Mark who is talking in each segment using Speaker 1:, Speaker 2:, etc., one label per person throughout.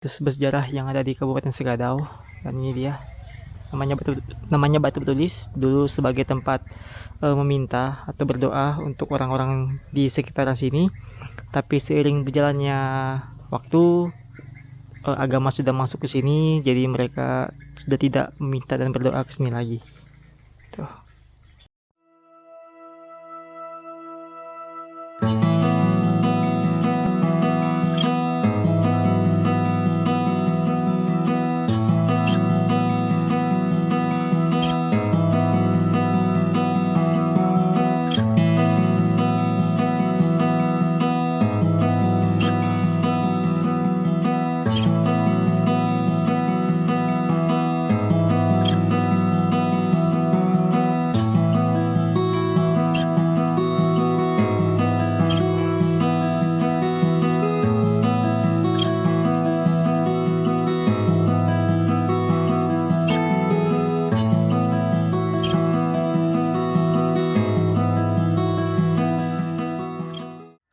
Speaker 1: bersejarah yang ada di Kabupaten Sekadau. Dan ini dia namanya Batu Bertulis, dulu sebagai tempat meminta atau berdoa untuk orang-orang di sekitaran sini. Tapi seiring berjalannya waktu, agama sudah masuk ke sini, jadi mereka sudah tidak meminta dan berdoa ke sini lagi. Tuh.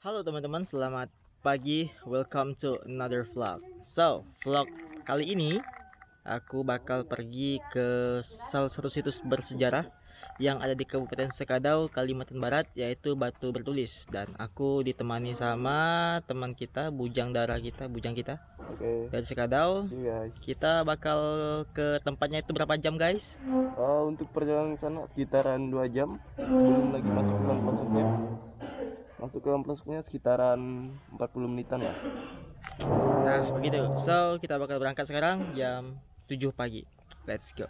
Speaker 1: Halo teman-teman, selamat pagi. Welcome to another vlog. So, vlog kali ini aku bakal pergi ke salah satu situs bersejarah yang ada di Kabupaten Sekadau, Kalimantan Barat, yaitu Batu Bertulis. Dan aku ditemani sama teman kita, bujang kita
Speaker 2: Oke.
Speaker 1: dari Sekadau.
Speaker 2: Iya.
Speaker 1: Kita bakal ke tempatnya itu berapa jam, guys?
Speaker 2: Untuk perjalanan ke sana sekitaran 2 jam. Belum lagi masuk ke dalam masuknya. Masuk ke dalam masuknya sekitaran 40 menitan ya.
Speaker 1: Nah, begitu. So, kita bakal berangkat sekarang jam 7 pagi. Let's go.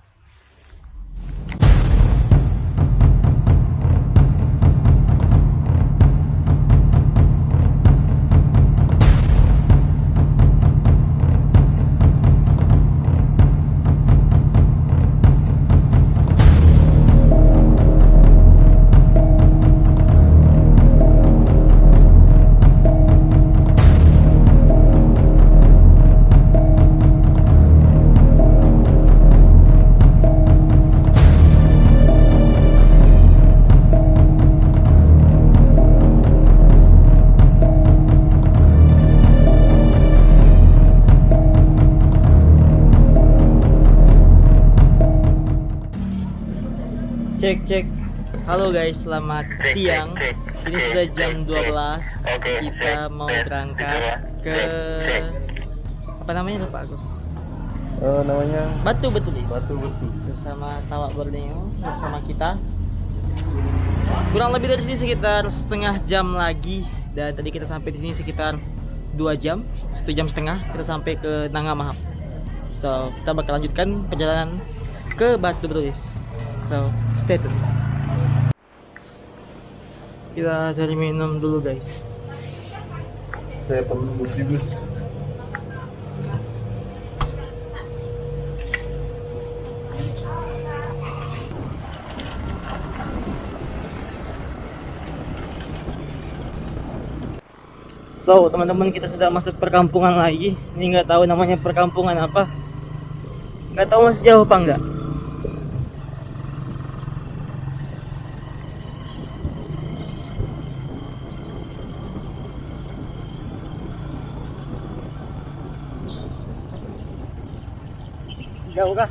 Speaker 1: Cek. Halo guys, selamat siang. Ini sudah jam 12. Kita mau berangkat ke apa namanya, lupa aku.
Speaker 2: Namanya
Speaker 1: Batu Bertulis.
Speaker 2: Batu Bertulis.
Speaker 1: Bersama Tawa Borneo, bersama kita. Kurang lebih dari sini sekitar setengah jam lagi. Dan tadi kita sampai di sini sekitar 2 jam, 1,5 jam kita sampai ke Nangamahap. So, kita bakal lanjutkan perjalanan ke Batu Bertulis. So, stay tune. Kita cari minum dulu, guys.
Speaker 2: Saya perlu bus.
Speaker 1: So, teman-teman, kita sudah masuk perkampungan lagi. Ini nggak tahu namanya perkampungan apa. Nggak tahu masih jauh apa enggak. Jauh kah?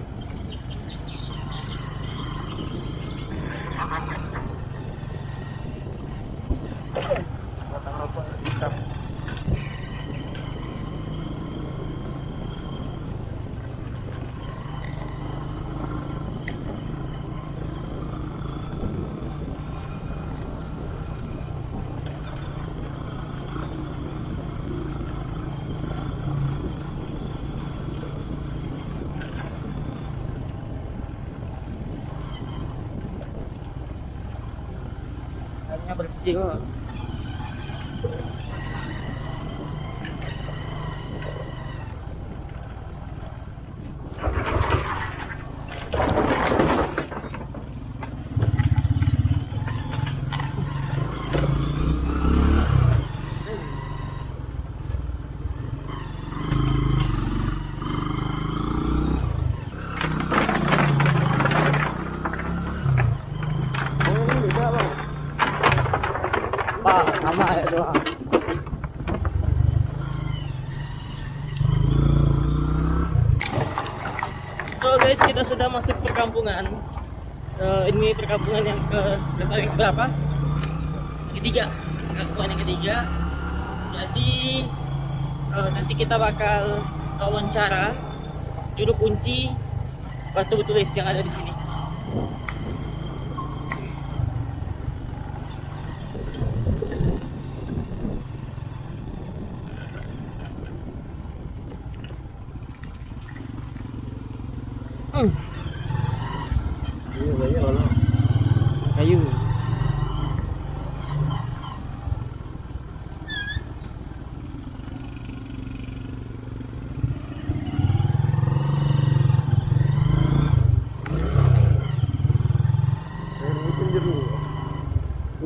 Speaker 1: Airnya bersih kok. Pak, sama ya doang. Halo guys, kita sudah masuk perkampungan. Ini perkampungan yang berapa? Ketiga. Perkampungan yang ketiga. Jadi nanti kita bakal wawancara juru kunci Batu Bertulis yang ada di sini. Kayu.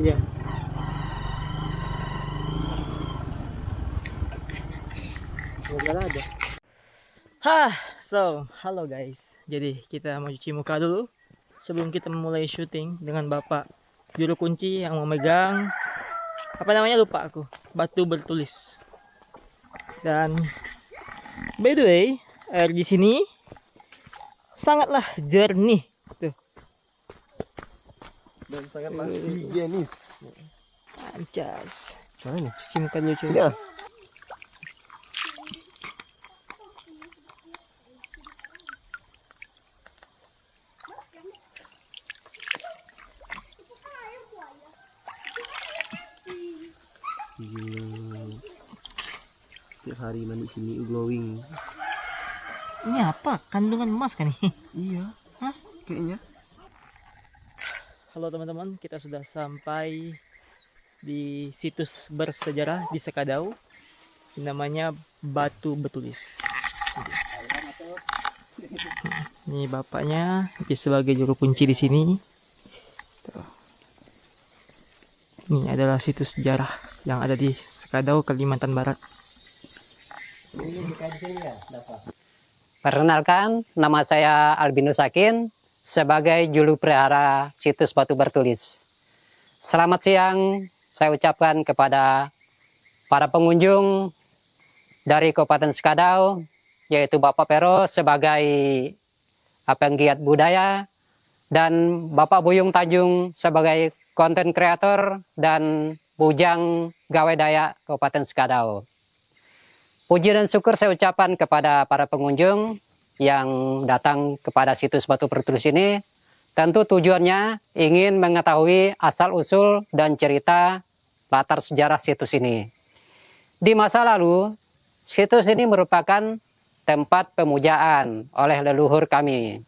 Speaker 1: Iya. Semoga ada. Halo guys. Jadi kita mau cuci muka dulu sebelum kita memulai syuting dengan Bapak juru kunci yang memegang apa namanya, lupa aku, Batu Bertulis. Dan by the way, air di sini sangatlah jernih tuh.
Speaker 2: Dan sangatlah higienis.
Speaker 1: Ancas.
Speaker 2: Mana?
Speaker 1: Cuci muka dulu cuy.
Speaker 2: Ya. Tiap hari mandi sini glowing.
Speaker 1: Ini apa? Kandungan emas kan nih?
Speaker 2: Iya.
Speaker 1: Hah?
Speaker 2: Kayaknya.
Speaker 1: Halo teman-teman, kita sudah sampai di situs bersejarah di Sekadau. Namanya Batu Bertulis. Ini bapaknya, dia sebagai juru kunci di sini. Tuh. Ini adalah situs sejarah yang ada di Sekadau, Kalimantan Barat.
Speaker 3: Perkenalkan, nama saya Albinus Sakin sebagai juru pelihara situs Batu Bertulis. Selamat siang, saya ucapkan kepada para pengunjung dari Kabupaten Sekadau, yaitu Bapak Pero sebagai penggiat budaya dan Bapak Buyung Tanjung sebagai konten kreator dan Bujang Gawe Dayak Kabupaten Sekadau. Puji dan syukur saya ucapkan kepada para pengunjung yang datang kepada situs Batu Bertulis ini. Tentu tujuannya ingin mengetahui asal-usul dan cerita latar sejarah situs ini. Di masa lalu, situs ini merupakan tempat pemujaan oleh leluhur kami.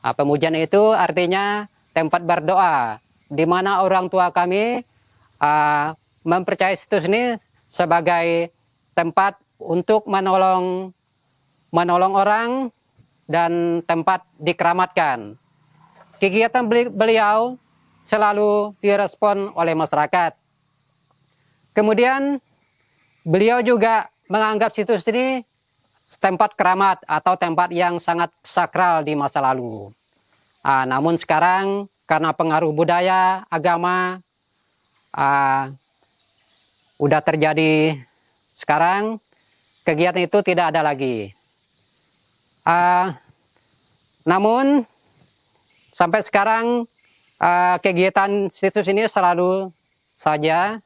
Speaker 3: Pemujaan itu artinya tempat berdoa, di mana orang tua kami mempercayai situs ini sebagai tempat untuk menolong orang dan tempat dikeramatkan. Kegiatan beliau selalu direspon oleh masyarakat. Kemudian beliau juga menganggap situs ini tempat keramat atau tempat yang sangat sakral di masa lalu. Namun sekarang karena pengaruh budaya, agama, udah terjadi sekarang, kegiatan itu tidak ada lagi. Namun sampai sekarang kegiatan situs ini selalu saja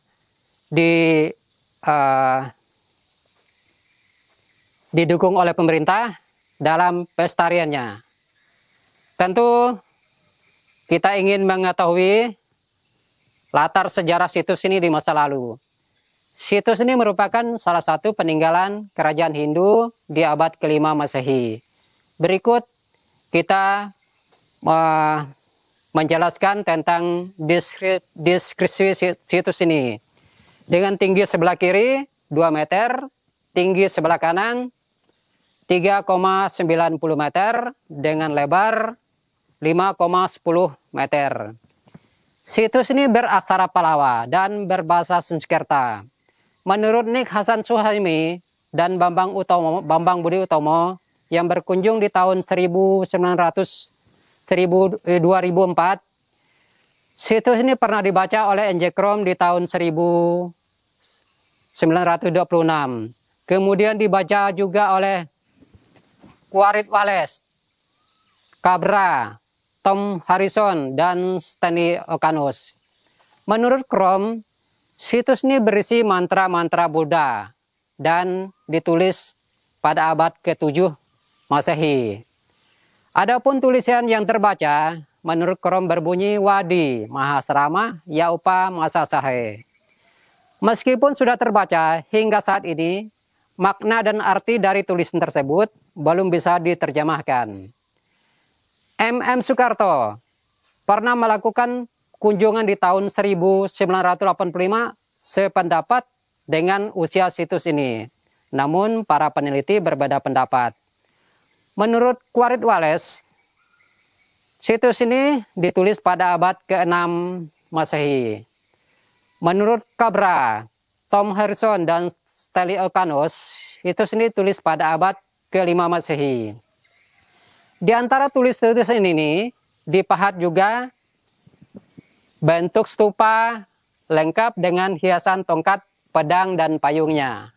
Speaker 3: didukung oleh pemerintah dalam pelestariannya. Tentu kita ingin mengetahui latar sejarah situs ini di masa lalu. Situs ini merupakan salah satu peninggalan kerajaan Hindu di abad ke-5 Masehi. Berikut kita menjelaskan tentang deskripsi situs ini. Dengan tinggi sebelah kiri 2 meter, tinggi sebelah kanan 3,90 meter, dengan lebar 5,10 meter. Situs ini beraksara Palawa dan berbahasa Sanskerta. Menurut Nik Hasan Suhaimi dan Bambang Budi Utomo yang berkunjung di tahun 2004, situs ini pernah dibaca oleh NJ Krom di tahun 1926. Kemudian dibaca juga oleh Quarit Wales Cabra, Tom Harrison, dan Stanley Okanus. Menurut Chrome, situs ini berisi mantra-mantra Buddha dan ditulis pada abad ke-7 Masehi. Adapun tulisan yang terbaca menurut Chrome berbunyi Wadi Mahasrama Yaupa Masasahe. Meskipun sudah terbaca hingga saat ini, makna dan arti dari tulisan tersebut belum bisa diterjemahkan. MM Soekarto pernah melakukan kunjungan di tahun 1985 sependapat dengan usia situs ini. Namun para peneliti berbeda pendapat. Menurut Quarit Wallace, situs ini ditulis pada abad ke-6 Masehi. Menurut Cabra, Tom Harrison, dan Stanley Okanus, situs ini ditulis pada abad ke-5 Masehi. Di antara tulisan ini dipahat juga bentuk stupa lengkap dengan hiasan tongkat, pedang, dan payungnya.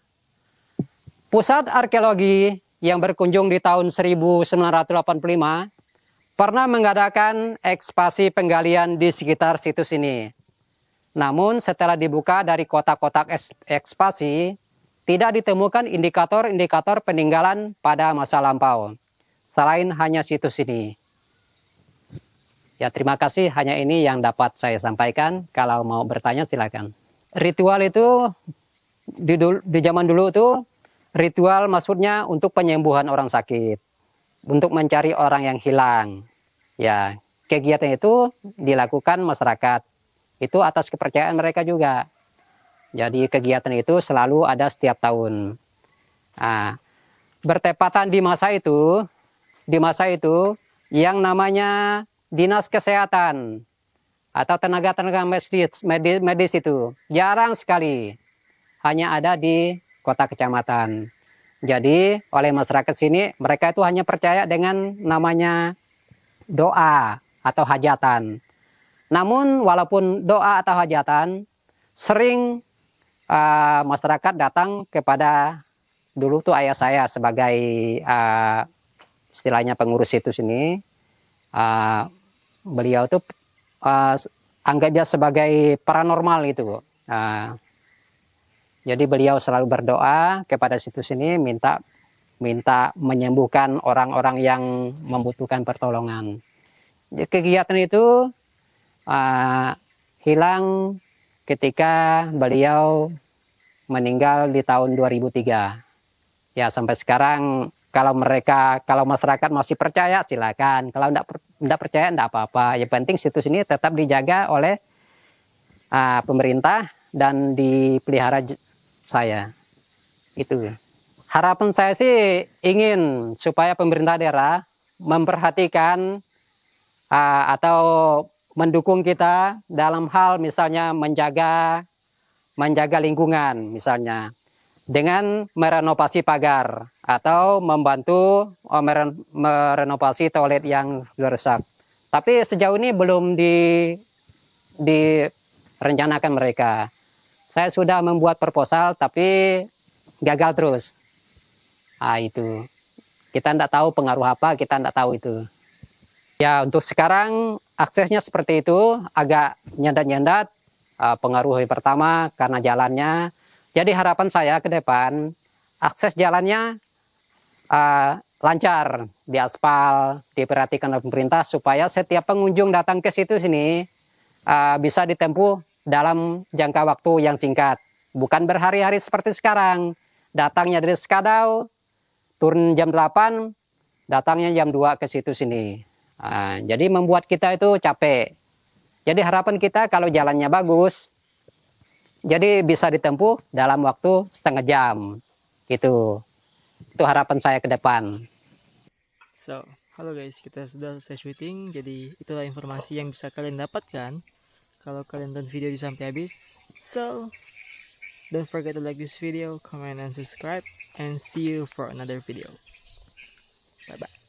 Speaker 3: Pusat arkeologi yang berkunjung di tahun 1985 pernah mengadakan ekspasi penggalian di sekitar situs ini. Namun setelah dibuka dari kotak-kotak ekspasi, tidak ditemukan indikator-indikator peninggalan pada masa lampau, selain hanya situs ini. Ya, terima kasih. Hanya ini yang dapat saya sampaikan. Kalau mau bertanya silakan. Ritual itu di zaman dulu itu ritual maksudnya untuk penyembuhan orang sakit, untuk mencari orang yang hilang. Ya, kegiatan itu dilakukan masyarakat. Itu atas kepercayaan mereka juga. Jadi kegiatan itu selalu ada setiap tahun. Nah, bertepatan di masa itu yang namanya Dinas Kesehatan atau tenaga-tenaga medis itu jarang sekali, hanya ada di kota kecamatan. Jadi oleh masyarakat sini mereka itu hanya percaya dengan namanya doa atau hajatan. Namun walaupun doa atau hajatan, sering masyarakat datang kepada, dulu tuh ayah saya sebagai istilahnya pengurus situs ini. Beliau tuh anggap dia sebagai paranormal gitu. Jadi beliau selalu berdoa kepada situs ini, minta menyembuhkan orang-orang yang membutuhkan pertolongan. Kegiatan itu hilang ketika beliau meninggal di tahun 2003. Ya, sampai sekarang kalau masyarakat masih percaya silakan, kalau tidak percaya tidak apa-apa. Yang penting situs ini tetap dijaga oleh pemerintah dan dipelihara saya. Itu harapan saya sih, ingin supaya pemerintah daerah memperhatikan atau mendukung kita dalam hal misalnya menjaga lingkungan, misalnya dengan merenovasi pagar atau membantu merenovasi toilet yang sudah rusak. Tapi sejauh ini belum direncanakan mereka. Saya sudah membuat proposal tapi gagal terus. Itu kita tidak tahu pengaruh apa, kita tidak tahu itu. Ya, untuk sekarang aksesnya seperti itu, agak nyendat-nyendat. Pengaruh yang pertama karena jalannya. Jadi harapan saya ke depan, akses jalannya lancar, diaspal, diperhatikan oleh pemerintah supaya setiap pengunjung datang ke situ sini bisa ditempuh dalam jangka waktu yang singkat. Bukan berhari-hari seperti sekarang. Datangnya dari Sekadau, turun jam 8, datangnya jam 2 ke situ sini. Jadi membuat kita itu capek. Jadi harapan kita kalau jalannya bagus, jadi bisa ditempuh dalam waktu setengah jam. Gitu. Itu harapan saya ke depan.
Speaker 1: So, halo guys, kita sudah selesai syuting. Jadi itulah informasi yang bisa kalian dapatkan kalau kalian nonton video ini sampai habis. So, don't forget to like this video, comment, and subscribe. And see you for another video. Bye-bye.